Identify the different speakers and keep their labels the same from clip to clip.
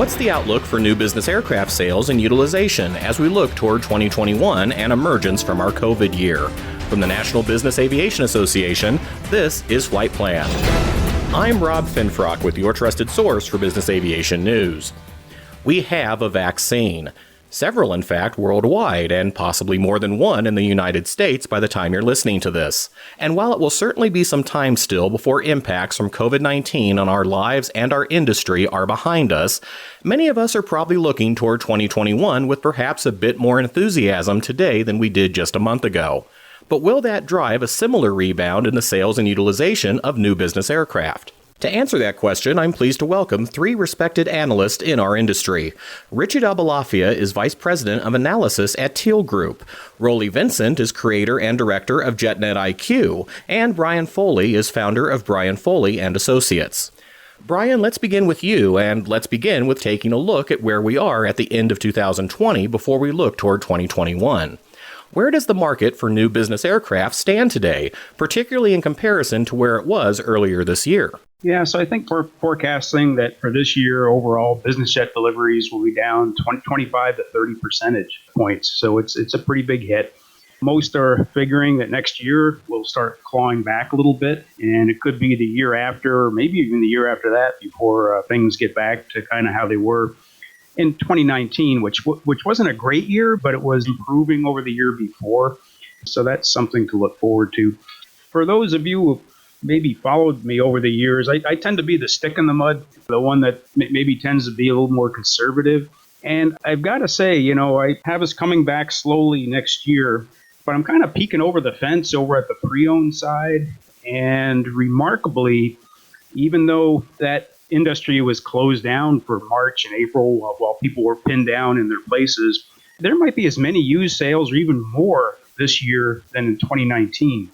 Speaker 1: What's the outlook for new business aircraft sales and utilization as we look toward 2021 and emergence from our COVID year? From the National Business Aviation Association, this is Flight Plan. I'm Rob Finfrock with your trusted source for business aviation news. We have a vaccine. Several, in fact, worldwide, and possibly more than one in the United States by the time you're listening to this. And while it will certainly be some time still before impacts from COVID-19 on our lives and our industry are behind us, many of us are probably looking toward 2021 with perhaps a bit more enthusiasm today than we did just a month ago. But will that drive a similar rebound in the sales and utilization of new business aircraft? To answer that question, I'm pleased to welcome three respected analysts in our industry. Richard Abalafia is Vice President of Analysis at Teal Group. Rolly Vincent is Creator and Director of JetNet IQ. And Brian Foley is founder of Brian Foley and Associates. Brian, let's begin with you, and let's begin with taking a look at where we are at the end of 2020 before we look toward 2021. Where does the market for new business aircraft stand today, particularly in comparison to where it was earlier this year?
Speaker 2: Yeah, so I think we're forecasting that for this year, overall business jet deliveries will be down 25 to 30 percentage points. So it's a pretty big hit. Most are figuring that next year we'll start clawing back a little bit, and it could be the year after, or maybe even the year after that, before things get back to kind of how they were in 2019, which wasn't a great year, but it was improving over the year before. So that's something to look forward to. For those of you who maybe followed me over the years, I tend to be the stick in the mud, the one that maybe tends to be a little more conservative. And I've got to say, I have us coming back slowly next year, but I'm kind of peeking over the fence over at the pre-owned side. And remarkably, even though that industry was closed down for March and April while people were pinned down in their places, there might be as many used sales or even more this year than in 2019.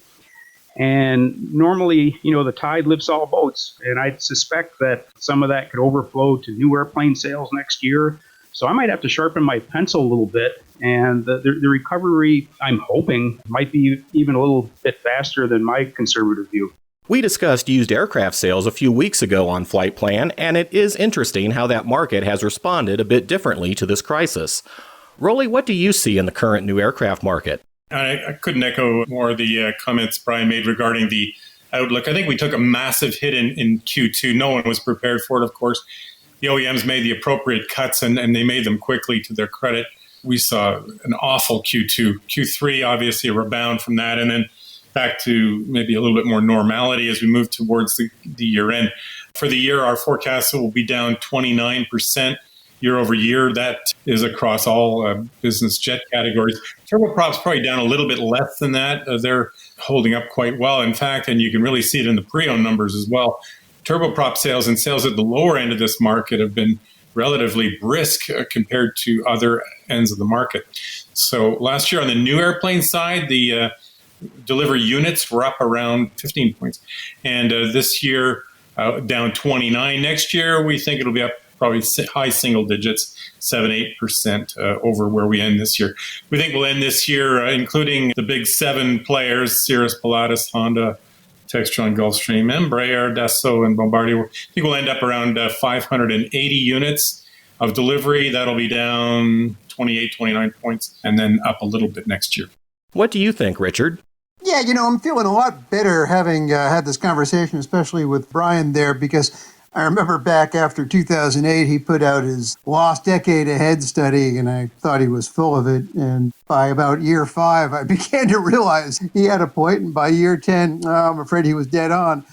Speaker 2: And normally, the tide lifts all boats. And I suspect that some of that could overflow to new airplane sales next year. So I might have to sharpen my pencil a little bit. And the recovery, I'm hoping, might be even a little bit faster than my conservative view.
Speaker 1: We discussed used aircraft sales a few weeks ago on Flight Plan, and it is interesting how that market has responded a bit differently to this crisis. Rolly, what do you see in the current new aircraft market?
Speaker 3: I couldn't echo more of the comments Brian made regarding the outlook. I think we took a massive hit in Q2. No one was prepared for it, of course. The OEMs made the appropriate cuts, and they made them quickly, to their credit. We saw an awful Q2. Q3, obviously, a rebound from that, and then back to maybe a little bit more normality as we move towards the year end. For the year, our forecast will be down 29%. Year over year, that is across all business jet categories. Turboprops probably down a little bit less than that. They're holding up quite well. In fact, and you can really see it in the pre-owned numbers as well, turboprop sales and sales at the lower end of this market have been relatively brisk compared to other ends of the market. So last year on the new airplane side, the delivery units were up around 15 points. And this year, down 29. Next year, we think it'll be up probably high single digits, 7-8% over where we end this year. We think we'll end this year, including the big seven players, Cirrus, Pilatus, Honda, Textron, Gulfstream, Embraer, Dassault, and Bombardier. I think we'll end up around 580 units of delivery. That'll be down 28, 29 points, and then up a little bit next year.
Speaker 1: What do you think, Richard?
Speaker 4: Yeah, I'm feeling a lot better having had this conversation, especially with Brian there, because I remember back after 2008, he put out his Lost Decade Ahead study, and I thought he was full of it. And by about year 5, I began to realize he had a point, and by year 10, I'm afraid he was dead on.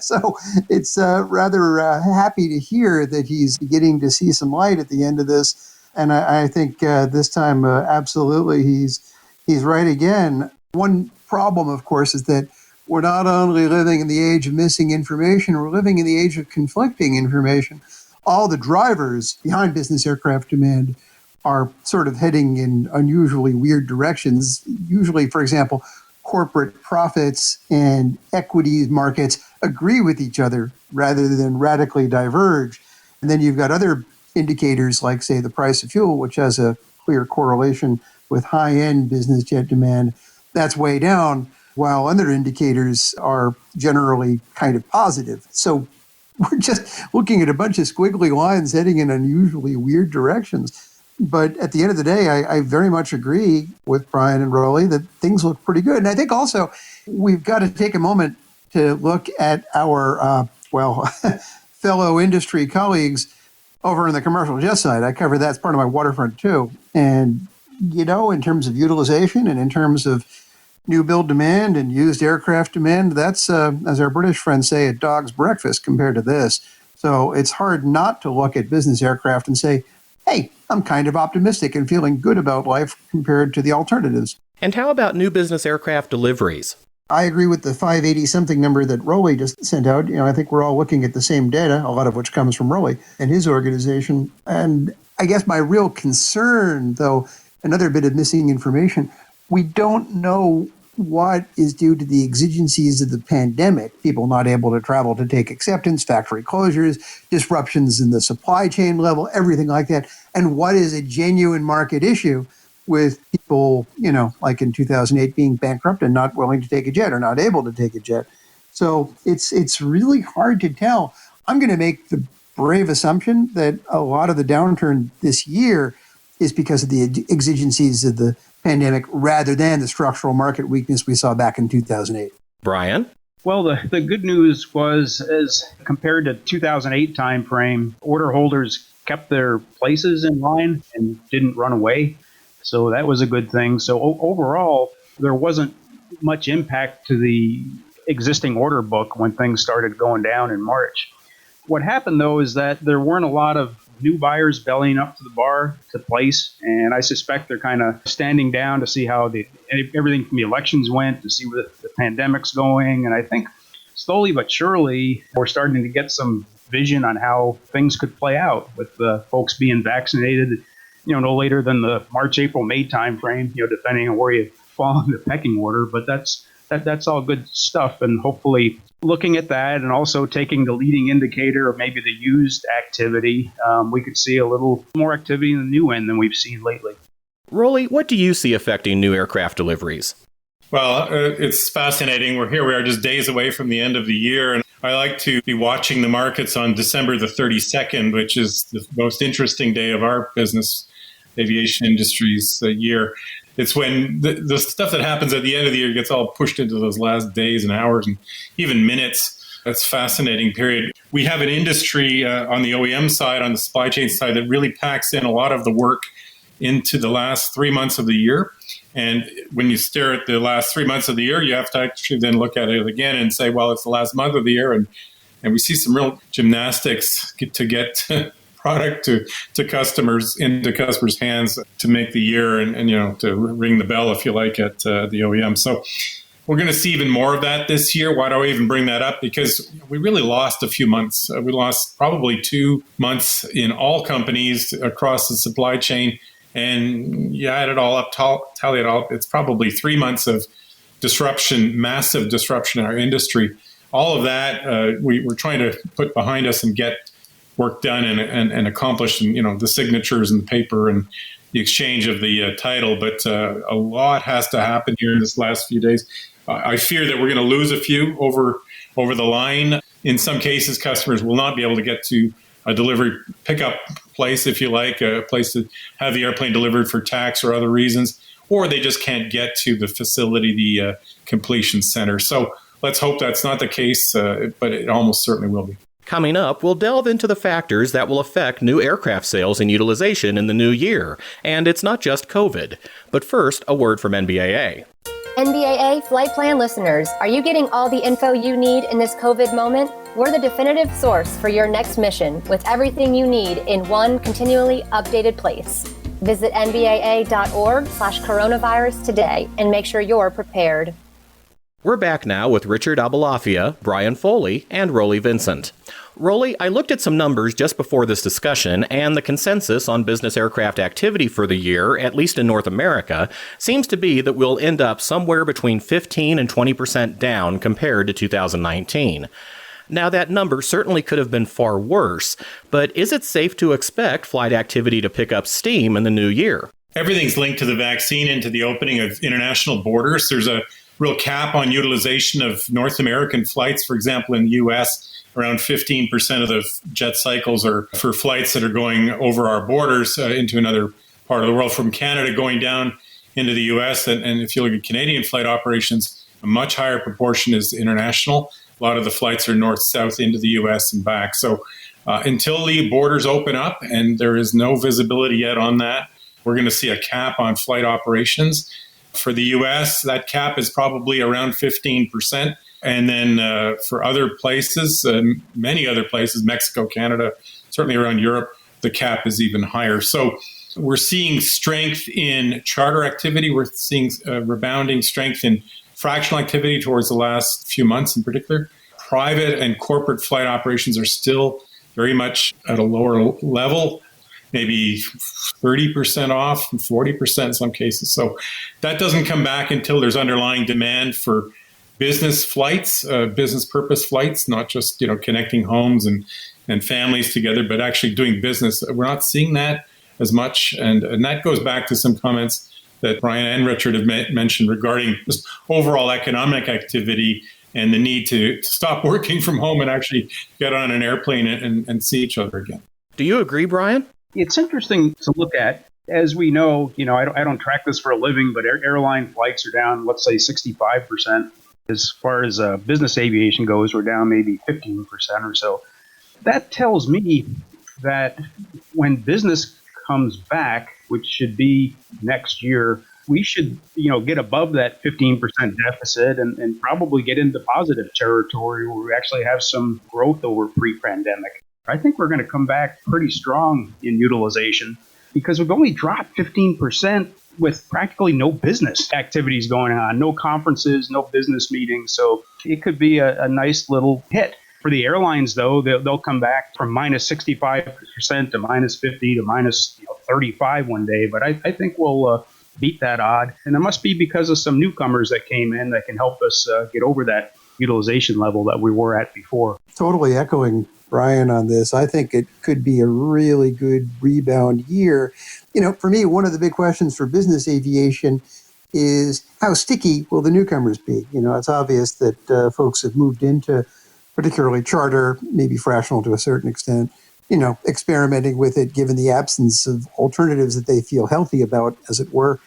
Speaker 4: So it's rather happy to hear that he's beginning to see some light at the end of this. And I think this time, absolutely, he's right again. One problem, of course, is that we're not only living in the age of missing information, we're living in the age of conflicting information. All the drivers behind business aircraft demand are sort of heading in unusually weird directions. Usually, for example, corporate profits and equity markets agree with each other rather than radically diverge. And then you've got other indicators like, say, the price of fuel, which has a clear correlation with high-end business jet demand. That's way down, while other indicators are generally kind of positive. So we're just looking at a bunch of squiggly lines heading in unusually weird directions. But at the end of the day, I very much agree with Brian and Rolly that things look pretty good. And I think also we've got to take a moment to look at our, fellow industry colleagues over in the commercial jet side. I cover that as part of my waterfront too. And, in terms of utilization and in terms of new build demand and used aircraft demand, that's, as our British friends say, a dog's breakfast compared to this. So it's hard not to look at business aircraft and say, hey, I'm kind of optimistic and feeling good about life compared to the alternatives.
Speaker 1: And how about new business aircraft deliveries?
Speaker 4: I agree with the 580-something number that Rolly just sent out. I think we're all looking at the same data, a lot of which comes from Rolly and his organization. And I guess my real concern, though, another bit of missing information, we don't know what is due to the exigencies of the pandemic, people not able to travel to take acceptance, factory closures, disruptions in the supply chain level, everything like that, and what is a genuine market issue with people, like in 2008 being bankrupt and not willing to take a jet or not able to take a jet. So it's really hard to tell. I'm going to make the brave assumption that a lot of the downturn this year is because of the exigencies of the pandemic rather than the structural market weakness we saw back in 2008.
Speaker 1: Brian?
Speaker 2: Well, the good news was, as compared to 2008 timeframe, order holders kept their places in line and didn't run away. So that was a good thing. So overall, there wasn't much impact to the existing order book when things started going down in March. What happened, though, is that there weren't a lot of new buyers bellying up to the bar to place, and I suspect they're kind of standing down to see how everything from the elections went, to see where the pandemic's going, and I think slowly but surely we're starting to get some vision on how things could play out with the folks being vaccinated, no later than the March, April, May timeframe, depending on where you fall in the pecking order, but that's all good stuff, and hopefully looking at that and also taking the leading indicator of maybe the used activity, we could see a little more activity in the new end than we've seen lately.
Speaker 1: Rolly, what do you see affecting new aircraft deliveries?
Speaker 3: Well, it's fascinating. We are just days away from the end of the year. And I like to be watching the markets on December the 32nd, which is the most interesting day of our business aviation industry's year. It's when the stuff that happens at the end of the year gets all pushed into those last days and hours and even minutes. That's a fascinating period. We have an industry on the OEM side, on the supply chain side, that really packs in a lot of the work into the last 3 months of the year. And when you stare at the last 3 months of the year, you have to actually then look at it again and say, well, it's the last month of the year. And we see some real gymnastics to get product to customers, into customers' hands to make the year and to ring the bell, if you like, at the OEM. So we're going to see even more of that this year. Why do I even bring that up? Because we really lost a few months. We lost probably 2 months in all companies across the supply chain. And you add it all up, tally it all, it's probably 3 months of disruption, massive disruption in our industry. All of that we're trying to put behind us and get work done and accomplished, and the signatures and the paper and the exchange of the title. But a lot has to happen here in this last few days. I fear that we're going to lose a few over the line. In some cases, customers will not be able to get to a delivery pickup place, if you like, a place to have the airplane delivered for tax or other reasons, or they just can't get to the facility, the completion center. So let's hope that's not the case, but it almost certainly will be.
Speaker 1: Coming up, we'll delve into the factors that will affect new aircraft sales and utilization in the new year. And it's not just COVID. But first, a word from NBAA.
Speaker 5: NBAA Flight Plan listeners, are you getting all the info you need in this COVID moment? We're the definitive source for your next mission, with everything you need in one continually updated place. Visit nbaa.org/coronavirus today and make sure you're prepared.
Speaker 1: We're back now with Richard Abalafia, Brian Foley, and Rolly Vincent. Rolly, I looked at some numbers just before this discussion, and the consensus on business aircraft activity for the year, at least in North America, seems to be that we'll end up somewhere between 15 and 20% down compared to 2019. Now, that number certainly could have been far worse, but is it safe to expect flight activity to pick up steam in the new year?
Speaker 3: Everything's linked to the vaccine and to the opening of international borders. There's a real cap on utilization of North American flights, for example, in the U.S. around 15% of the jet cycles are for flights that are going over our borders into another part of the world, from Canada going down into the U.S. And if you look at Canadian flight operations, a much higher proportion is international. A lot of the flights are north-south into the U.S. and back. So until the borders open up, and there is no visibility yet on that, we're going to see a cap on flight operations. For the U.S., that cap is probably around 15%. And then for other places, many other places, Mexico, Canada, certainly around Europe, the cap is even higher. So we're seeing strength in charter activity. We're seeing rebounding strength in fractional activity towards the last few months in particular. Private and corporate flight operations are still very much at a lower level, maybe 30% off, 40% in some cases. So that doesn't come back until there's underlying demand for business flights, business purpose flights, not just connecting homes and families together, but actually doing business. We're not seeing that as much. And that goes back to some comments that Brian and Richard have mentioned regarding just overall economic activity and the need to stop working from home and actually get on an airplane and see each other again.
Speaker 1: Do you agree, Brian?
Speaker 2: It's interesting to look at. As we know, I don't track this for a living, but airline flights are down, let's say 65%. As far as business aviation goes, we're down maybe 15% or so. That tells me that when business comes back, which should be next year, we should, get above that 15% deficit and probably get into positive territory where we actually have some growth over pre-pandemic. I think we're going to come back pretty strong in utilization because we've only dropped 15% with practically no business activities going on, no conferences, no business meetings. So it could be a nice little hit. For the airlines, though, they'll come back from minus 65% to minus 50 to minus 35 one day. But I think we'll beat that odd. And it must be because of some newcomers that came in that can help us get over that utilization level that we were at before.
Speaker 4: Totally echoing Brian on this. I think it could be a really good rebound year. For me, one of the big questions for business aviation is how sticky will the newcomers be? It's obvious that folks have moved into particularly charter, maybe fractional to a certain extent, experimenting with it given the absence of alternatives that they feel healthy about, as it were.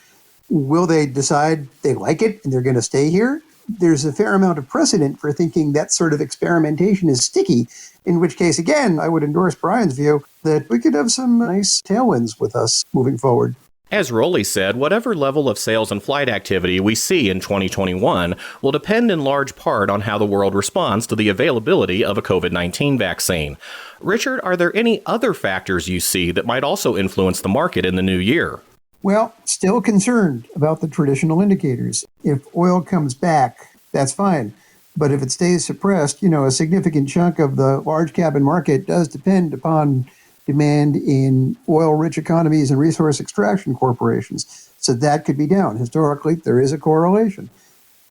Speaker 4: Will they decide they like it and they're going to stay here? There's a fair amount of precedent for thinking that sort of experimentation is sticky, in which case, again, I would endorse Brian's view that we could have some nice tailwinds with us moving forward.
Speaker 1: As Rolly said, whatever level of sales and flight activity we see in 2021 will depend in large part on how the world responds to the availability of a COVID-19 vaccine. Richard, are there any other factors you see that might also influence the market in the new year?
Speaker 4: Well, still concerned about the traditional indicators. If oil comes back, that's fine. But if it stays suppressed, a significant chunk of the large cabin market does depend upon demand in oil-rich economies and resource extraction corporations. So that could be down. Historically, there is a correlation.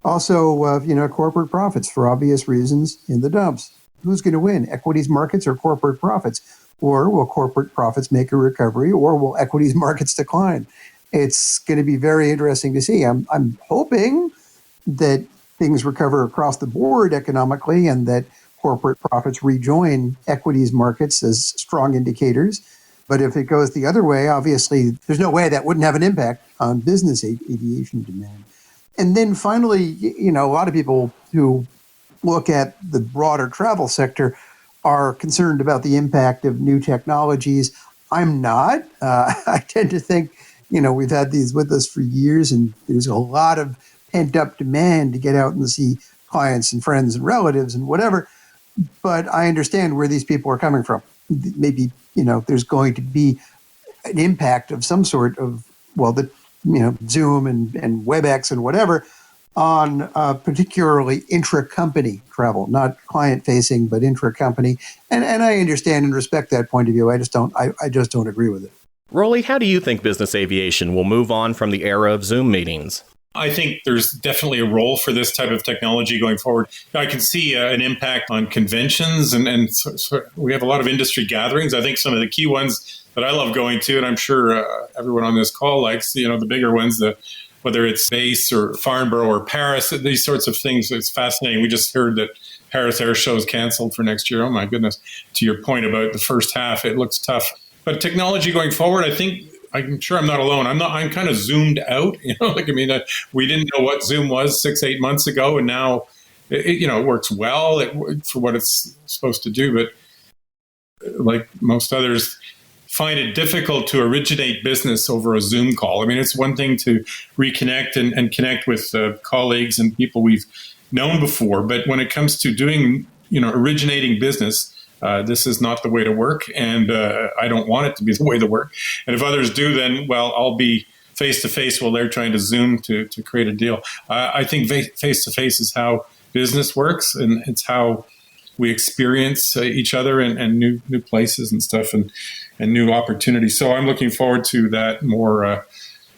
Speaker 4: Also, corporate profits, for obvious reasons, in the dumps. Who's going to win, equities markets or corporate profits? Or will corporate profits make a recovery, or will equities markets decline? It's going to be very interesting to see. I'm hoping that things recover across the board economically and that corporate profits rejoin equities markets as strong indicators. But if it goes the other way, obviously, there's no way that wouldn't have an impact on business aviation demand. And then finally, a lot of people who look at the broader travel sector are concerned about the impact of new technologies. I'm not. I tend to think, we've had these with us for years, and there's a lot of pent-up demand to get out and see clients and friends and relatives and whatever. But I understand where these people are coming from. Maybe, there's going to be an impact of some sort of, Zoom and WebEx and whatever on particularly intra-company travel, not client-facing, but intra-company. And I understand and respect that point of view. I just don't agree with it.
Speaker 1: Rolly, how do you think business aviation will move on from the era of Zoom meetings?
Speaker 3: I think there's definitely a role for this type of technology going forward. I can see an impact on conventions, and so we have a lot of industry gatherings. I think some of the key ones that I love going to, and I'm sure everyone on this call likes, the bigger ones, whether it's Space or Farnborough or Paris, these sorts of things. It's fascinating. We just heard that Paris Air Show is canceled for next year. Oh my goodness. To your point about the first half, it looks tough. But technology going forward, I'm sure I'm not alone. I'm kind of zoomed out. We didn't know what Zoom was 6-8 months ago, and now it works well for what it's supposed to do. But like most others, find it difficult to originate business over a Zoom call. I mean, it's one thing to reconnect and connect with colleagues and people we've known before, but when it comes to doing, originating business, this is not the way to work, and I don't want it to be the way to work. And if others do, then, well, I'll be face-to-face while they're trying to Zoom to create a deal. I think face-to-face is how business works, and it's how we experience each other and new places and stuff and new opportunities. So I'm looking forward to that more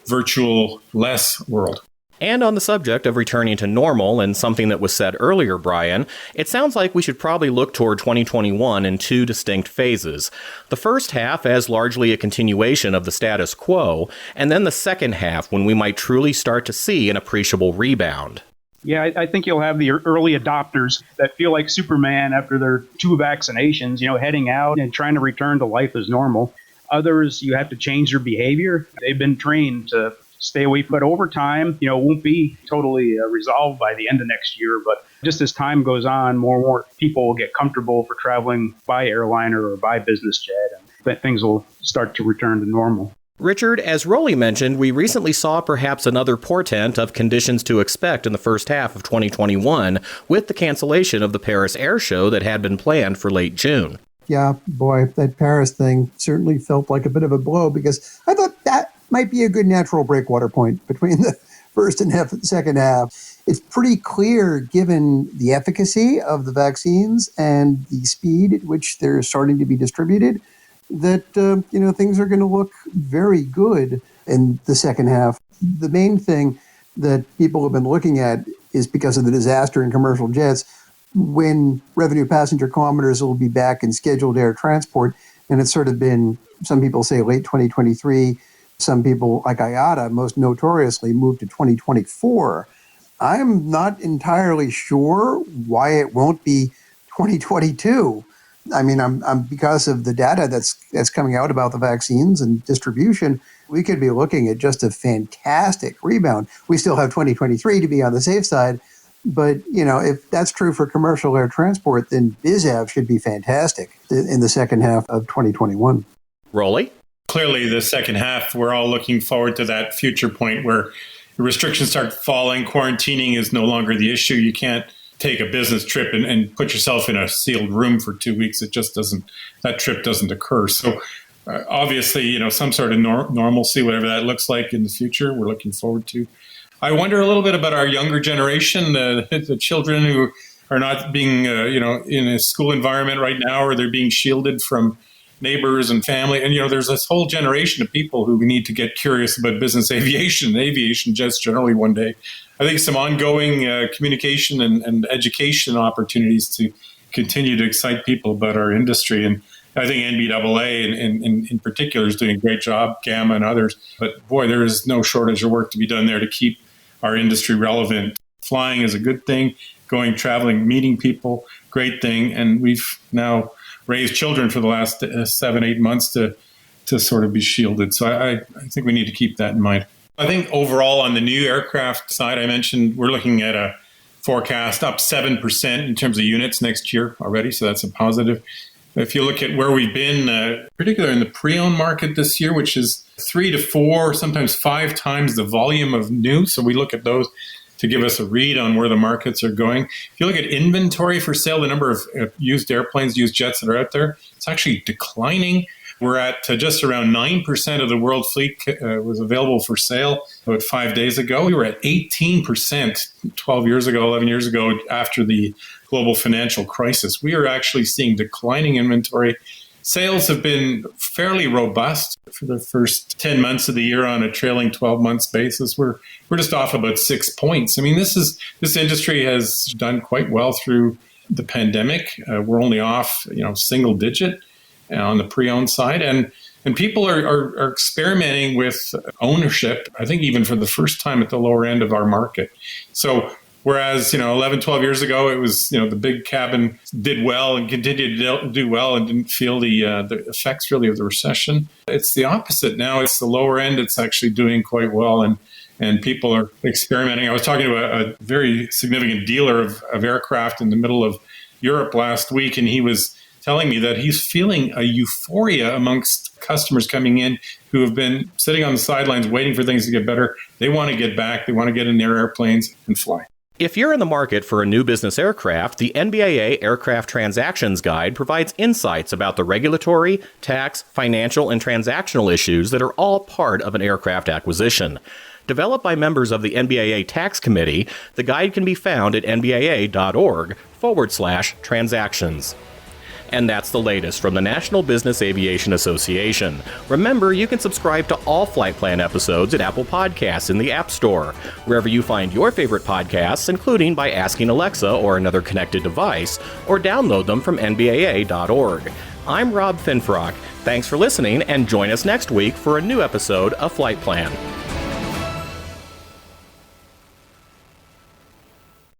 Speaker 3: virtual, less world.
Speaker 1: And on the subject of returning to normal and something that was said earlier, Brian, it sounds like we should probably look toward 2021 in two distinct phases. The first half as largely a continuation of the status quo, and then the second half when we might truly start to see an appreciable rebound.
Speaker 2: Yeah, I think you'll have the early adopters that feel like Superman after their 2 vaccinations, heading out and trying to return to life as normal. Others, you have to change their behavior. They've been trained to stay away, but over time, won't be totally resolved by the end of next year. But just as time goes on, more and more people will get comfortable for traveling by airliner or by business jet, and things will start to return to normal.
Speaker 1: Richard, as Rolly mentioned, we recently saw perhaps another portent of conditions to expect in the first half of 2021 with the cancellation of the Paris Air Show that had been planned for late June.
Speaker 4: Yeah, boy, that Paris thing certainly felt like a bit of a blow, because I thought that might be a good natural breakwater point between the first and second half. It's pretty clear, given the efficacy of the vaccines and the speed at which they're starting to be distributed, that things are going to look very good in the second half. The main thing that people have been looking at is, because of the disaster in commercial jets, when revenue passenger kilometers will be back in scheduled air transport. And it's sort of been, some people say late 2023, some people like IATA most notoriously moved to 2024. I'm not entirely sure why it won't be 2022. I mean, I'm because of the data that's coming out about the vaccines and distribution, we could be looking at just a fantastic rebound. We still have 2023 to be on the safe side, but if that's true for commercial air transport, then BizAv should be fantastic in the second half of 2021.
Speaker 1: Rolly?
Speaker 3: Clearly, the second half, we're all looking forward to that future point where the restrictions start falling. Quarantining is no longer the issue. You can't take a business trip and put yourself in a sealed room for 2 weeks. It just that trip doesn't occur. So obviously, some sort of normalcy, whatever that looks like in the future, we're looking forward to. I wonder a little bit about our younger generation, the children who are not being, in a school environment right now, or they're being shielded from neighbors and family. And, there's this whole generation of people who need to get curious about business aviation and aviation just generally one day. I think some ongoing communication and education opportunities to continue to excite people about our industry. And I think NBAA in particular is doing a great job, Gamma and others. But boy, there is no shortage of work to be done there to keep our industry relevant. Flying is a good thing. Going, traveling, meeting people, great thing. And we've now raised children for the last 7-8 months to sort of be shielded. So I think we need to keep that in mind. I think overall on the new aircraft side, I mentioned we're looking at a forecast up 7% in terms of units next year already. So that's a positive. If you look at where we've been, particularly in the pre-owned market this year, which is 3 to 4, sometimes 5 times the volume of new. So we look at those to give us a read on where the markets are going. If you look at inventory for sale, the number of used airplanes, used jets that are out there, it's actually declining. We're at just around 9% of the world fleet was available for sale about 5 days ago. We were at 18% 12 years ago, 11 years ago, after the global financial crisis. We are actually seeing declining inventory. Sales have been fairly robust for the first 10 months of the year on a trailing 12 months basis. We're just off about 6 points. I mean, this industry has done quite well through the pandemic. We're only off, single digit on the pre-owned side. And people are experimenting with ownership, I think even for the first time at the lower end of our market. So Whereas, 11, 12 years ago, it was, the big cabin did well and continued to do well and didn't feel the effects really of the recession. It's the opposite now. It's the lower end. It's actually doing quite well. And people are experimenting. I was talking to a very significant dealer of aircraft in the middle of Europe last week, and he was telling me that he's feeling a euphoria amongst customers coming in who have been sitting on the sidelines waiting for things to get better. They want to get back. They want to get in their airplanes and fly.
Speaker 1: If you're in the market for a new business aircraft, the NBAA Aircraft Transactions Guide provides insights about the regulatory, tax, financial, and transactional issues that are all part of an aircraft acquisition. Developed by members of the NBAA Tax Committee, the guide can be found at nbaa.org/transactions. And that's the latest from the National Business Aviation Association. Remember, you can subscribe to all Flight Plan episodes at Apple Podcasts in the App Store, wherever you find your favorite podcasts, including by asking Alexa or another connected device, or download them from nbaa.org. I'm Rob Finfrock. Thanks for listening, and join us next week for a new episode of Flight Plan.